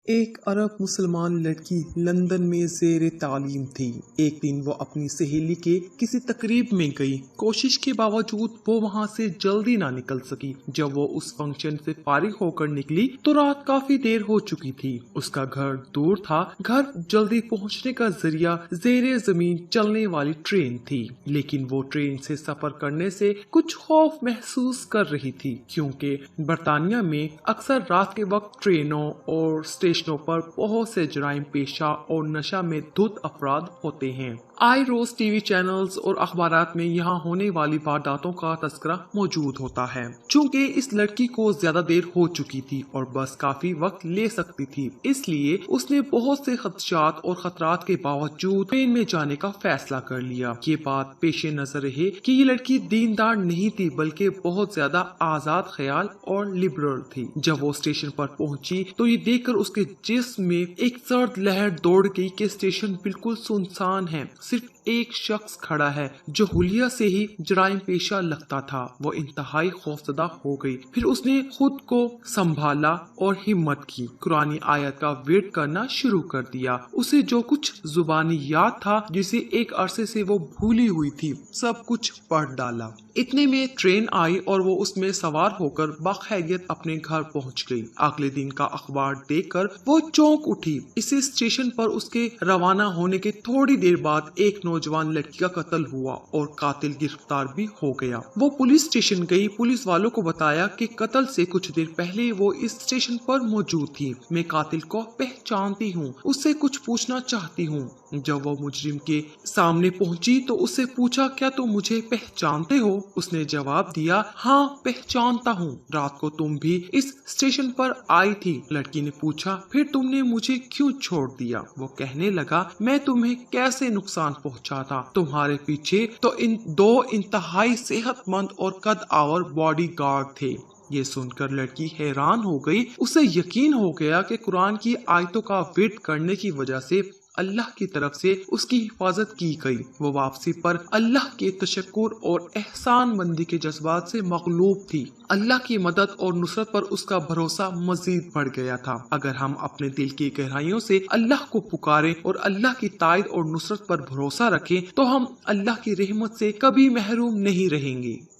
ایک عرب مسلمان لڑکی لندن میں زیر تعلیم تھی۔ ایک دن وہ اپنی سہیلی کے کسی تقریب میں گئی۔ کوشش کے باوجود وہ وہاں سے جلدی نہ نکل سکی۔ جب وہ اس فنکشن سے فارغ ہو کر نکلی تو رات کافی دیر ہو چکی تھی۔ اس کا گھر دور تھا۔ گھر جلدی پہنچنے کا ذریعہ زیر زمین چلنے والی ٹرین تھی، لیکن وہ ٹرین سے سفر کرنے سے کچھ خوف محسوس کر رہی تھی، کیونکہ برطانیہ میں اکثر رات کے وقت ٹرینوں اور اسٹیشنوں پر بہت سے جرائم پیشہ اور نشہ میں دھت افراد ہوتے ہیں۔ آئے روز ٹی وی چینلز اور اخبارات میں یہاں ہونے والی وارداتوں کا تذکرہ موجود ہوتا ہے۔ چونکہ اس لڑکی کو زیادہ دیر ہو چکی تھی اور بس کافی وقت لے سکتی تھی، اس لیے اس نے بہت سے خدشات اور خطرات کے باوجود ٹرین میں جانے کا فیصلہ کر لیا۔ یہ بات پیش نظر رہے کہ یہ لڑکی دیندار نہیں تھی، بلکہ بہت زیادہ آزاد خیال اور لبرل تھی۔ جب وہ اسٹیشن پر پہنچی تو یہ دیکھ کر اس کے جسم میں ایک سرد لہر دوڑ گئی کہ اسٹیشن بالکل سنسان ہے، صرف ایک شخص کھڑا ہے جو حلیہ سے ہی جرائم پیشہ لگتا تھا۔ وہ انتہائی خوفزدہ ہو گئی۔ پھر اس نے خود کو سنبھالا اور ہمت کی، قرآن آیت کا ورد کرنا شروع کر دیا۔ اسے جو کچھ زبانی یاد تھا، جسے ایک عرصے سے وہ بھولی ہوئی تھی، سب کچھ پڑھ ڈالا۔ اتنے میں ٹرین آئی اور وہ اس میں سوار ہو کر بخیریت اپنے گھر پہنچ گئی۔ اگلے دن کا اخبار دیکھ کر وہ چونک اٹھی۔ اسی اسٹیشن پر اس کے روانہ ہونے کے تھوڑی دیر بعد ایک نوجوان لڑکی کا قتل ہوا اور قاتل گرفتار بھی ہو گیا۔ وہ پولیس اسٹیشن گئی۔ پولیس والوں کو بتایا کہ قتل سے کچھ دیر پہلے وہ اس اسٹیشن پر موجود تھی۔ میں قاتل کو پہچانتی ہوں، اس سے کچھ پوچھنا چاہتی ہوں۔ جب وہ مجرم کے سامنے پہنچی تو اس سے پوچھا، کیا تم مجھے پہچانتے ہو؟ اس نے جواب دیا، ہاں پہچانتا ہوں، رات کو تم بھی اس اسٹیشن پر آئی تھی۔ لڑکی نے پوچھا، پھر تم نے مجھے کیوں چھوڑ دیا؟ وہ کہنے لگا، میں تمہیں کیسے نقصان پہنچاتا؟ تمہارے پیچھے تو دو انتہائی صحت مند اور قد آور باڈی گارڈ تھے۔ یہ سن کر لڑکی حیران ہو گئی۔ اسے یقین ہو گیا کہ قرآن کی آیتوں کا ورد کرنے کی وجہ سے اللہ کی طرف سے اس کی حفاظت کی گئی۔ وہ واپسی پر اللہ کے تشکر اور احسان مندی کے جذبات سے مغلوب تھی۔ اللہ کی مدد اور نصرت پر اس کا بھروسہ مزید بڑھ گیا تھا۔ اگر ہم اپنے دل کی گہرائیوں سے اللہ کو پکاریں اور اللہ کی تائید اور نصرت پر بھروسہ رکھیں تو ہم اللہ کی رحمت سے کبھی محروم نہیں رہیں گے۔